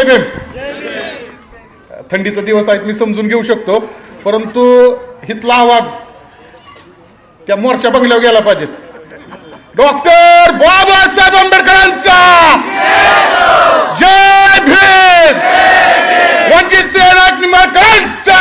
जय भीम. थंडीचा दिवस आहेत मी समजून घेऊ शकतो, परंतु हितला आवाज त्या मोर्चा बंगल्यावर गेला पाहिजे. डॉक्टर बाबासाहेब आंबेडकरांचा जय भीम. रणजित सिंह नाईक निंबाळकरांचा,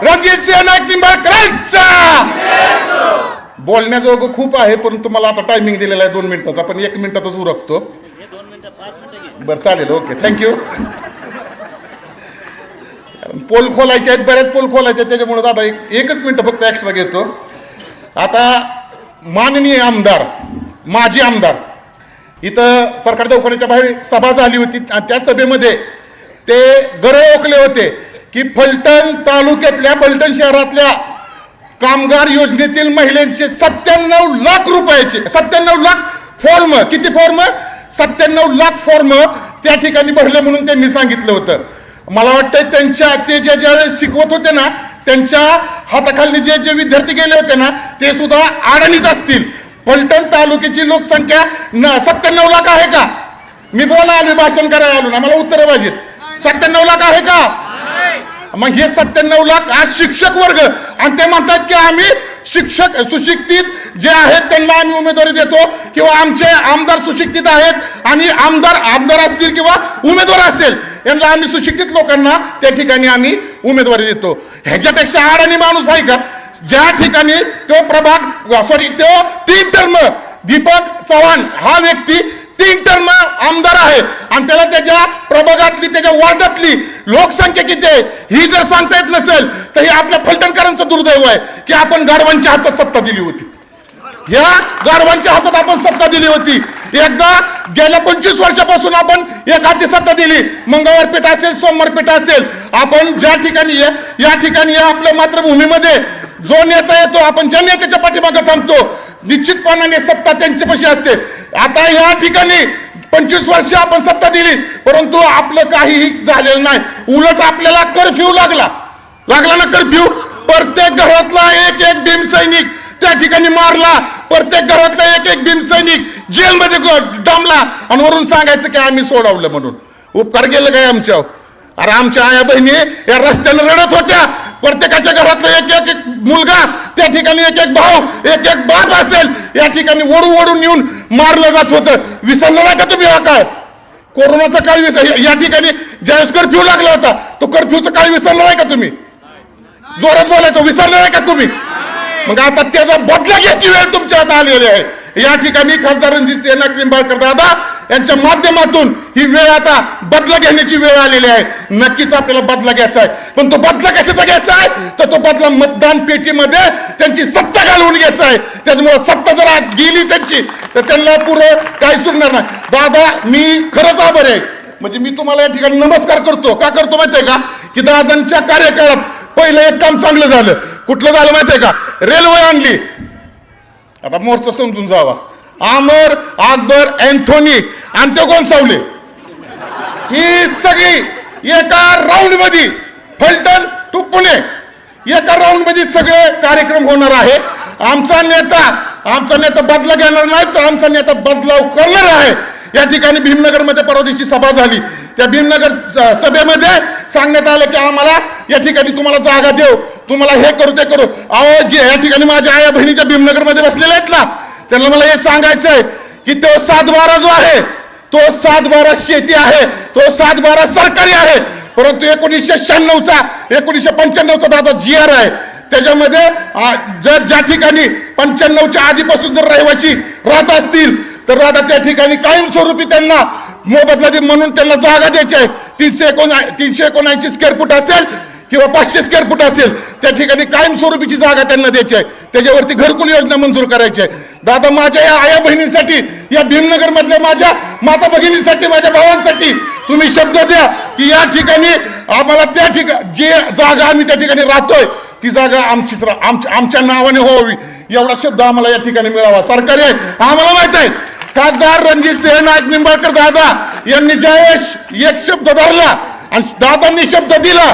रणजित सिंह नाईक निंबाळकरांचा. बोलण्याजोगं खूप आहे, परंतु मला आता टायमिंग दिलेला आहे 2 मिनिटाचा, पण 1 मिनिटातच उरकतो. बरं चालेल, ओके, थँक्यू. पोल खोलायचे आहेत, बऱ्याच पोल खोलायचे आहेत, त्याच्यामुळे दादा एकच मिनिट फक्त एक्स्ट्रा घेतो. आता माननीय आमदार, माजी आमदार इथं सरकारी दवाखान्याच्या बाहेर सभा झाली होती आणि त्या सभेमध्ये ते गरळ ओकले होते की फलटण तालुक्यातल्या, फलटण शहरातल्या कामगार योजनेतील महिलांचे 97 लाख रुपयाचे, 97 लाख फॉर्म, किती फॉर्म, 97 लाख फॉर्म त्या ठिकाणी भरले म्हणून त्यांनी सांगितलं होतं. मला वाटतं त्यांच्या ते ज्यावेळेस शिकवत होते ना, त्यांच्या हाताखाली जे विद्यार्थी गेले होते ना, ते सुद्धा अडाणीच असतील. फलटण तालुक्याची लोकसंख्या 97 लाख आहे का? मी बोला आलो, भाषण करायला आलो ना, मला उत्तर पाहिजेत. 97 लाख आहे का? मग हे 97 लाख आज शिक्षक वर्ग, आणि ते म्हणतात की आम्ही शिक्षक सुशिक्षित जे आहेत त्यांना आम्ही उमेदवारी देतो, किंवा आमचे आमदार सुशिक्षित आहेत आणि आमदार असतील किंवा उमेदवार असेल यांना आम्ही सुशिक्षित लोकांना त्या ठिकाणी आम्ही उमेदवारी देतो. ह्याच्यापेक्षा अडाणी माणूस आहे का? ज्या ठिकाणी तो 3 टर्म दीपक चव्हाण हा व्यक्ती 3 टर्म आमदार आहे आणि त्याला त्याच्या प्रभागातली, त्याच्या वार्डातली लोकसंख्या किती आहे ही जर सांगता येत नसेल तर हे आपल्या फलटणकरांचं दुर्दैव आहे की आपण गाढवांच्या हातात सत्ता दिली होती. या गाढवांच्या हातात आपण सत्ता दिली होती. एकदा गेल्या 25 वर्षापासून आपण एक हाती सत्ता दिली. मंगळवार पेठ असेल, सोमवार पेठ असेल, आपण ज्या ठिकाणी या ठिकाणी आपल्या मातृभूमीमध्ये जो नेता येतो, आपण ज्या नेत्याच्या पाठीमागे थांबतो, निश्चितपणाने सत्ता त्यांच्यापाशी असते. आता या ठिकाणी 25 वर्ष आपण सत्ता दिली, परंतु आपलं काहीही झालेलं नाही. उलट आपल्याला कर्फ्यू लागला ना, कर्फ्यू. प्रत्येक घरातला एक भीम सैनिक त्या ठिकाणी मारला, प्रत्येक घरातला एक भीम सैनिक जेलमध्ये डांबला, आणि वरून सांगायचं की आम्ही सोडवलं म्हणून. उपकार केलं काय आमच्यावर? अरे आमच्या आया बहिणी या रस्त्याने रडत होत्या. प्रत्येकाच्या घरातला एक मुलगा, त्या ठिकाणी एक भाऊ, एक बाप असेल, या ठिकाणी ओढून येऊन मारलं जात होतं. विसरलं नाही का तुम्ही? हा काय कोरोनाचा काळ या ठिकाणी ज्यावेळेस कर्फ्यू लागला होता, तो कर्फ्यूचा काळ विसरला नाही का तुम्ही? जोरात बोलायचं, विसरलं नाही का तुम्ही? मग आता त्याचा बदला घ्यायची वेळ तुमच्या हातात आलेली आहे. या ठिकाणी खासदार रणजित सिंह नाईक निंबाळकर दादा यांच्या माध्यमातून ही वेळ आता बदला घेण्याची वेळ आलेली आहे. नक्कीच आपल्याला बदला घ्यायचा आहे, पण तो बदला कशाचा घ्यायचा आहे? तर तो बदला मतदान पेटीमध्ये त्यांची सत्ता घालवून घ्यायचा आहे. त्याच्यामुळे सत्ता जर गेली त्यांची तर त्यांना पुरं काही सुटणार नाही. दादा मी खरंच आभारी आहे. म्हणजे मी तुम्हाला या ठिकाणी नमस्कार करतो. का करतो माहितीये का? की दादांच्या कार्यकाळात पहिलं एक काम चांगलं झालं. कुठलं झालं माहितीये का? रेल्वे आणली. आता मोर्चा समजून जावा. आमर, अकबर, अँथोनी आणि ते गोंसावले, ही सगळी एका राऊंड मध्ये, फलटण टू पुणे एका राऊंड मध्ये सगळे कार्यक्रम होणार आहे. आमचा नेता बदला घेणार नाही, तर आमचा नेता बदलाव करणार आहे. या ठिकाणी भीमनगरमध्ये परवा दिवशी सभा झाली. त्या भीमनगर सभेमध्ये सांगण्यात आलं की आम्हाला या ठिकाणी तुम्हाला जागा देऊ, तुम्हाला हे करू ते करू. अहो जे या ठिकाणी माझ्या आया बहिणीच्या भीमनगरमध्ये बसलेल्या आहेत ना, त्यांना मला हे सांगायचं आहे की तो 7/12 जो आहे, तो 7/12 शेती आहे, तो 7/12 सरकारी आहे. परंतु 1995चा दादा GR आहे, त्याच्यामध्ये जर ज्या ठिकाणी 95च्या आधीपासून जर रहिवासी राहत असतील तर दादा त्या ठिकाणी कायमस्वरूपी त्यांना मोबदला दे म्हणून त्यांना जागा द्यायची आहे. 379 स्क्वेअर फूट असेल किंवा 500 स्क्वेअर फूट असेल, त्या ठिकाणी कायमस्वरूपीची जागा त्यांना द्यायची आहे. त्याच्यावरती घरकुल योजना मंजूर करायची आहे. दादा माझ्या या आया बहिणींसाठी, या भीमनगर मधल्या माझ्या माता भगिनींसाठी, माझ्या भावांसाठी तुम्ही शब्द द्या की या ठिकाणी आम्हाला त्या ठिकाणी जे जागा आम्ही त्या ठिकाणी राहतोय ती जागा आमच्या नावाने व्हावी, एवढा शब्द आम्हाला या ठिकाणी मिळावा. सरकारी आहे आम्हाला माहित आहे. खासदार रणजित सिंह नाईक निंबाळकर दादा यांनी ज्यावेळेस एक शब्द धरला आणि दादांनी शब्द दिला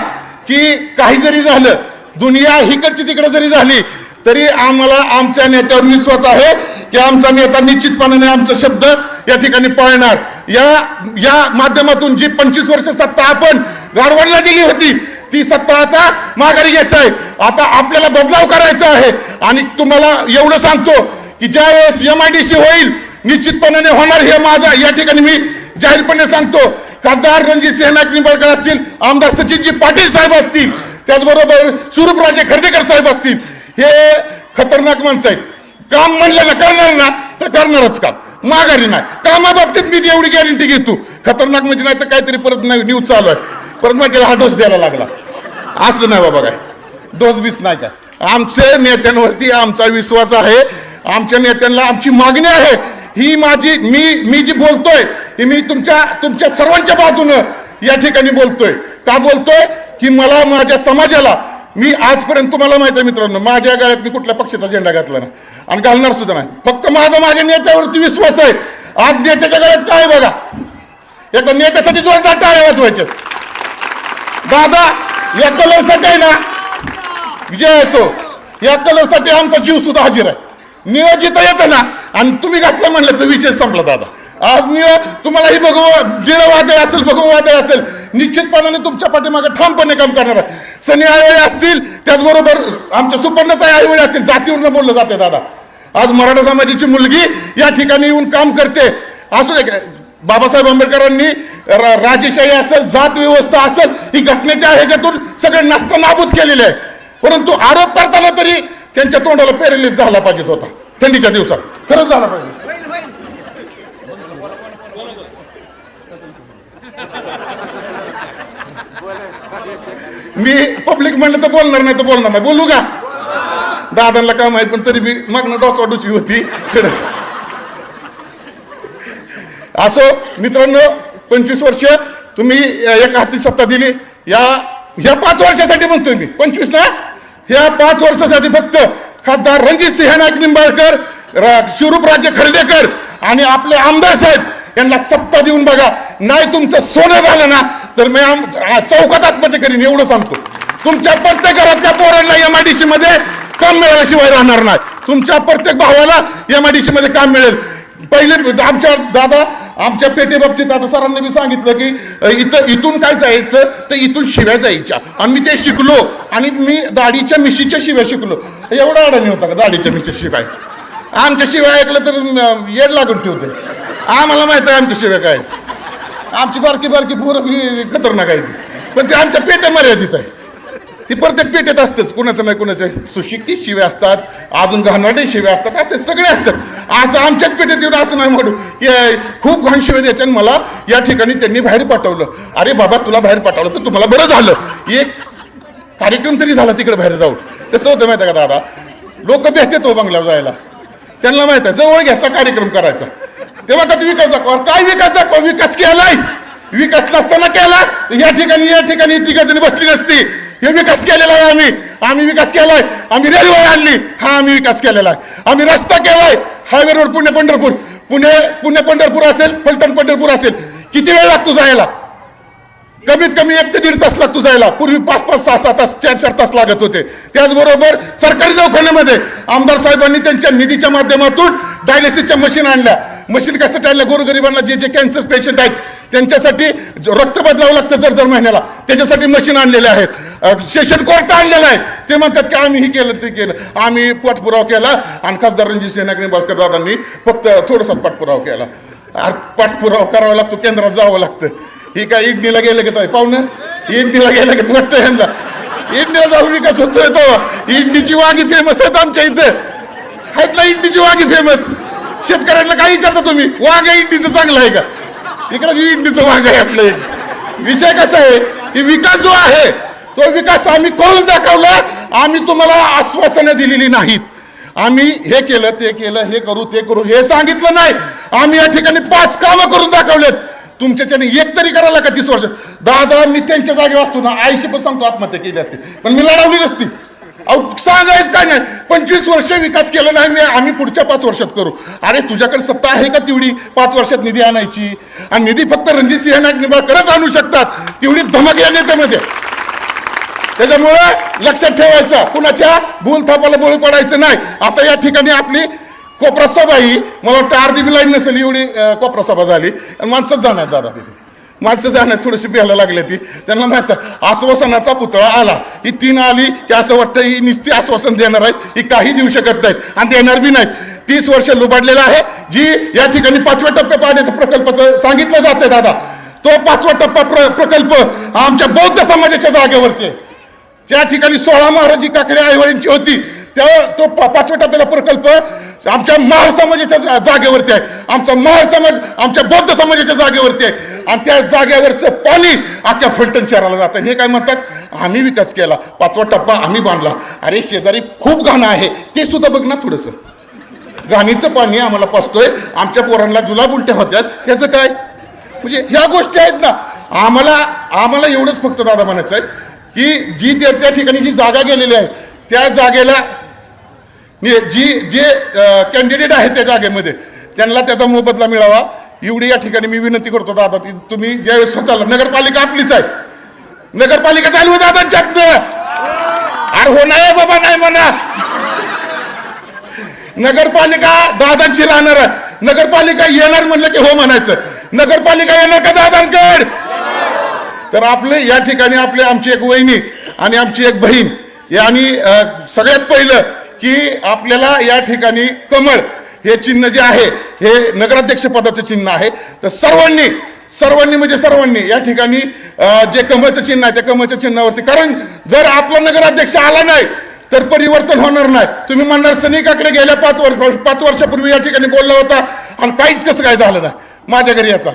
की काही जरी झालं, दुनिया हिकडची तिकडे जरी झाली, तरी आम्हाला आमच्या नेत्यावर विश्वास आहे की आमचा नेता निश्चितपणाने आमचा शब्द या ठिकाणी पाळणार. या माध्यमातून जी 25 वर्ष सत्ता आपण गाढवांना दिली होती ती सत्ता आता माघारी घ्यायचं आहे. आता आपल्याला बदलाव करायचा आहे. आणि तुम्हाला एवढं सांगतो की ज्या वेळेस MIDC होईल निश्चितपणाने होणार हे माझा या ठिकाणी मी जाहीरपणे सांगतो. खासदार रणजितसिंह नाईक निंबाळकर असतील, आमदार सचिनजी पाटील साहेब असतील, त्याचबरोबर स्वरूपराजे खर्डेकर साहेब असतील, हे खतरनाक माणसं आहेत. काम म्हणलं ना करणार ना तर करणारच काम, माघारी नाही. कामाबाबतीत मी एवढी गॅरंटी घेतो. खतरनाक म्हणजे नाही तर काहीतरी परत न्यूज चालू आहे, परत माझ्याला हा डोस द्यायला लागला. असलं नाही बाबा, काय डोस बीस नाही काय. आमच्या नेत्यांवरती आमचा विश्वास आहे, आमच्या नेत्यांना आमची मागणी आहे. ही माझी मी जी बोलतोय ही मी तुमच्या सर्वांच्या बाजूनं या ठिकाणी बोलतोय. का बोलतोय की मला माझ्या समाजाला, मी आजपर्यंत तुम्हाला माहिती आहे मित्रांनो, माझ्या गळ्यात मी कुठल्या पक्षाचा झेंडा घातला नाही आणि घालणार सुद्धा नाही. फक्त माझ्या नेत्यावरती विश्वास आहे. आज नेत्याच्या गळ्यात काय बघा, एका नेत्यासाठी जोरदार टाळ्या वाजवायच्या. दादा या कलरसाठी आहे ना, विजय असो, या कलरसाठी आमचा जीव सुद्धा हजर आहे. नियोजित येतं ना आणि तुम्ही घातलं म्हणलं तर विषय संपला दादा. आज तुम्हाला ही निळं वादळ असेल, भगवं वादळ असेल, निश्चितपणाने तुमच्या पाठीमागे ठामपणे काम करणार आहे. सनी आईवळे असतील, त्याचबरोबर आमच्या सुपर्णताई आईवळे असतील, जातीवरून बोललं जाते दादा. आज मराठा समाजाची मुलगी या ठिकाणी येऊन काम करते. असू दे, बाबासाहेब आंबेडकरांनी राजेशाही असेल, जात व्यवस्था असेल, ही घटनेच्या ह्याच्यातून सगळे नष्ट नाबूद केलेले आहे. परंतु आरोप करताना तरी त्यांच्या तोंडाला पॅरालिस झाला पाहिजे होता थंडीच्या दिवसात, खरंच झाला पाहिजे. मी पब्लिक म्हणलं तर बोलणार नाही तर बोलणार नाही. बोलू का? दादांना काम आहे पण तरी मी मागणं डोचवाडूची होती. असो मित्रांनो, 25 वर्ष तुम्ही एका हाती सत्ता दिली. ह्या 5 वर्षासाठी म्हणतोय मी, 25 ना, ह्या 5 वर्षासाठी फक्त खासदार रणजितसिंह नाईक निंबाळकर, स्वरूपराजे खर्डेकर आणि आपले आमदार साहेब यांना सत्ता देऊन बघा. नाही तुमचं सोनं झालं ना तर मी चौकात आत्महत्या करीन, एवढं सांगतो. तुमच्या प्रत्येक घरातल्या पोरांना MIDC मध्ये काम मिळाल्याशिवाय राहणार नाही. तुमच्या प्रत्येक भावाला MIDC मध्ये काम मिळेल. पहिले आमच्या पेटे बाबतीत आता सरांनी मी सांगितलं की इथून काय जायचं तर इथून शिव्या जायच्या आणि मी ते शिकलो. आणि मी दाढीच्या मिशीच्या शिव्या शिकलो. एवढा अडाणी होता का दाढीच्या मिशीच्या शिवाय? आमच्या शिव्या ऐकलं तर येड लागून ठेवते. आम्हाला माहित आहे आमच्या शिव्या काय. आमची बारकी पोरं खतरनाक आहे ती, पण ते आमच्या पेट्या मर्यादित आहे. ती प्रत्येक पेटेत असतेच, कुणाचं नाही कुणाच्या सुशिक्षित शिव्या असतात, अजून घाणवाटे शिव्या असतात, असते सगळे असतात. असं आमच्याच पेटेत येऊन असं नाही म्हणू की खूप घाण शिव्या द्यायच्या. मला या ठिकाणी त्यांनी बाहेर पाठवलं. अरे बाबा तुला बाहेर पाठवलं तर तुम्हाला बरं झालं, एक कार्यक्रम तरी झाला तिकडे बाहेर जाऊन. कसं होतं माहिती आहे का दादा, लोक भेटतात हो बंगल्यावर जायला, त्यांना माहित आहे जवळ घ्यायचा कार्यक्रम करायचा. तेव्हा का विकास दाखवा, काय विकास दाखवा? विकास केलाय, विकास नसताना केला या ठिकाणी तिघजणी बसली नसती. हे विकास केलेला आहे आम्ही विकास केलाय. आम्ही रेल्वे आणली, हा आम्ही विकास केलेला आहे. आम्ही रस्ता केलाय, हायवे रोड पुणे पंढरपूर असेल, फलटण पंढरपूर असेल, किती वेळ लागतो जायला? कमीत कमी 1 ते 1.5 तास लागतो जायला. पूर्वी 5-5, 6-6 तास, 4-4 तास लागत होते. त्याचबरोबर सरकारी दवाखान्यामध्ये आमदार साहेबांनी त्यांच्या निधीच्या माध्यमातून डायलिसिसच्या मशीन आणल्या. मशीन कशासाठी आणल्या? गोरगरिबांना जे कॅन्सर पेशंट आहेत त्यांच्यासाठी रक्त बदलावं लागतं जर महिन्याला, त्याच्यासाठी मशीन आणलेले आहेत. सेशन कोर्ट आणलेला आहे. ते म्हणतात की आम्ही हे केलं ते केलं. आम्ही पाठपुरावा केला आणि खासदार रणजितसिंह नाईक निंबाळकर दादांनी फक्त थोडासा पाठपुरावा केला. पाठपुरावा करावा लागतो, केंद्रात जावं लागतं. ही काय इडणीला गेलं की काय पाहुणं, इडणीला गेलं की वाटतं यांना इडणीला जाऊन विकास होतोय. तो इडणीची वांगी फेमस आहेत आमच्या इथं, आहेत ना इडणीची वांगी फेमस. शेतकऱ्यांना काय विचारता तुम्ही, वांग इडणीचं चांगलं आहे का? इकडे इडणीचं वांग आहे आपलं. एक विषय कसा आहे की विकास जो आहे तो विकास आम्ही करून दाखवला. आम्ही तुम्हाला आश्वासनं दिलेली नाहीत. आम्ही हे केलं ते केलं, हे करू ते करू हे सांगितलं नाही. आम्ही या ठिकाणी 5 कामं करून दाखवलेत. तुमच्याच्याने एक तरी करायला का 30 वर्ष? दादा मी त्यांच्या जागेवर असतो ना, आईशी पण सांगतो आत्महत्या केली असते, पण मी लढवली नसती. अहो सांगायच काय नाही. 25 वर्ष विकास केला नाही आम्ही पुढच्या 5 वर्षात करू. अरे तुझ्याकडे सत्ता आहे का तेवढी 5 वर्षात निधी आणायची? आणि निधी फक्त रणजितसिंह नाईक निंबाळकरच आणू शकतात. तेवढी धमक या नेत्यामध्ये. त्याच्यामुळे लक्षात ठेवायचं, कुणाच्या भूलथापाला बळी पडायचं नाही. आता या ठिकाणी आपली कोपरा सभा ही मला वाटतं अर्धी बी लाईन नसेल एवढी कोपरा सभा झाली आणि माणसंच जाणार दादा तिथे, माणसं जाण्यात थोडीशी भ्यायला लागली ती. त्यांना माहित आश्वासनाचा पुतळा आला, ही 3 आली की असं वाटतं ही नुसती आश्वासन देणार आहेत, ही काही देऊ शकत नाहीत आणि देणार बी नाहीत. 30 वर्ष लुबाडलेला आहे. जी या ठिकाणी 5व्या टप्प्या पाण्याच्या प्रकल्पाचं सांगितलं जातं दादा, तो 5वा टप्पा प्रकल्प आमच्या बौद्ध समाजाच्या जागेवरती आहे. ज्या ठिकाणी 16 महाराजी काकडे आईवडींची होती त्या तो 5व्या टप्प्याला प्रकल्प आमच्या महार समाजाच्या जागेवरती आहे. आमचा महार समाज आमच्या बौद्ध समाजाच्या जागेवरती आहे आणि त्या जागेवरचं पाणी अख्ख्या फलटण शहराला जातं. हे काय म्हणतात, आम्ही विकास केला, 5वा टप्पा आम्ही बांधला. अरे शेजारी खूप घाणं आहे, ते सुद्धा बघ ना थोडंसं. घाणीचं पाणी आम्हाला पाचतोय, आमच्या पोरांना जुलाब उलट्या होत्यात, त्याचं काय? म्हणजे ह्या गोष्टी आहेत ना. आम्हाला एवढंच फक्त दादा म्हणायचं आहे की जी त्या ठिकाणी जी जागा गेलेली आहे त्या जागेला जे कॅन्डिडेट आहेत त्या जागेमध्ये त्यांना त्याचा मोबदला मिळावा एवढी या ठिकाणी मी विनंती करतो दादा. तुम्ही ज्यावेळेस स्वतःला, नगरपालिका आपलीच आहे, नगरपालिका चालू आहे दादांच्यात. अरे हो नाही बाबा नाही म्हणा, नगरपालिका दादांची राहणार आहे. नगरपालिका येणार म्हणलं की हो म्हणायचं. नगरपालिका येणार का दादांकड? तर आपले या ठिकाणी आमची एक वहिनी आणि आमची एक बहीण यांनी सगळ्यात पहिलं की आपल्याला या ठिकाणी कमळ हे चिन्ह जे आहे हे नगराध्यक्ष पदाचं चिन्ह आहे. तर सर्वांनी म्हणजे सर्वांनी या ठिकाणी जे कमळचं चिन्ह आहे त्या कमळच्या चिन्हावरती, कारण जर आपला नगराध्यक्ष आला नाही तर परिवर्तन होणार नाही. तुम्ही म्हणणार सनिकाकडे गेल्या 5 वर्षापूर्वी या ठिकाणी बोलला होता आणि काहीच कसं काय झालं नाही. माझ्या घरी याचा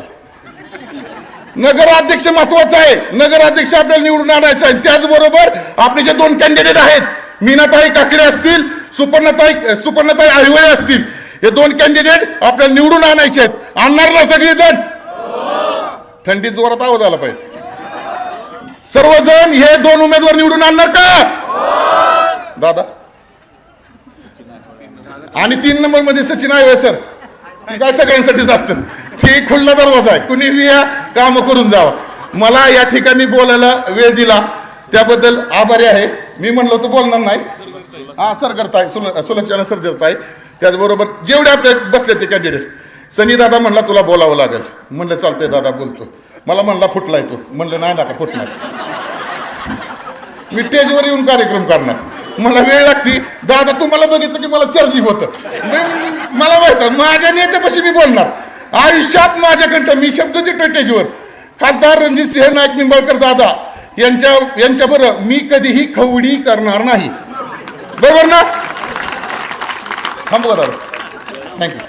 नगराध्यक्ष महत्वाचा आहे. नगराध्यक्ष आपल्याला निवडून आणायचा आहे. त्याचबरोबर आपले जे 2 कॅन्डिडेट आहेत, मीनाताई काकडे असतील, सुपर्णाताई आहिवळे असतील, हे 2 कॅन्डिडेट आपल्याला निवडून आणायचे आहेत. आणणार ना सगळेजण? थंडी जोरात आवाज आला पाहिजे. सर्वजण हे 2 उमेदवार निवडून आणणार का दादा? आणि 3 नंबर मध्ये सचिन आहिवळे सर, काय सगळ्यांसाठीच असतात. ती खुल्ला दरवाजा आहे, कुणी बी या काम करून जावा. मला या ठिकाणी बोलायला वेळ दिला त्याबद्दल आभारी आहे. मी म्हणलो तो बोलणार नाही. हा सर करताय, सुलक्षणा सर करताय. त्याचबरोबर जेवढे आपले बसले ते कॅन्डिडेट, सनी दादा म्हणला तुला बोलावं लागेल. म्हणलं चालतंय दादा बोलतो. मला म्हणला फुटलाय तो. म्हणलं नाही का फुटणार, मी स्टेजवर येऊन कार्यक्रम करणार. मला वेळ लागती दादा, तुम्हाला बघितलं की मला चार्जिंग होतं. मला माहित माझ्या नेत्यापाशी मी बोलणार. आयुष्यात माझ्याकडं मी शब्द देतो स्टेजवर. खासदार रणजितसिंह नाईक निंबाळकर दादा यांच्याबरोबर मी कधीही खवडी करणार नाही. बरोबर ना? थांबवा दादा. थँक्यू.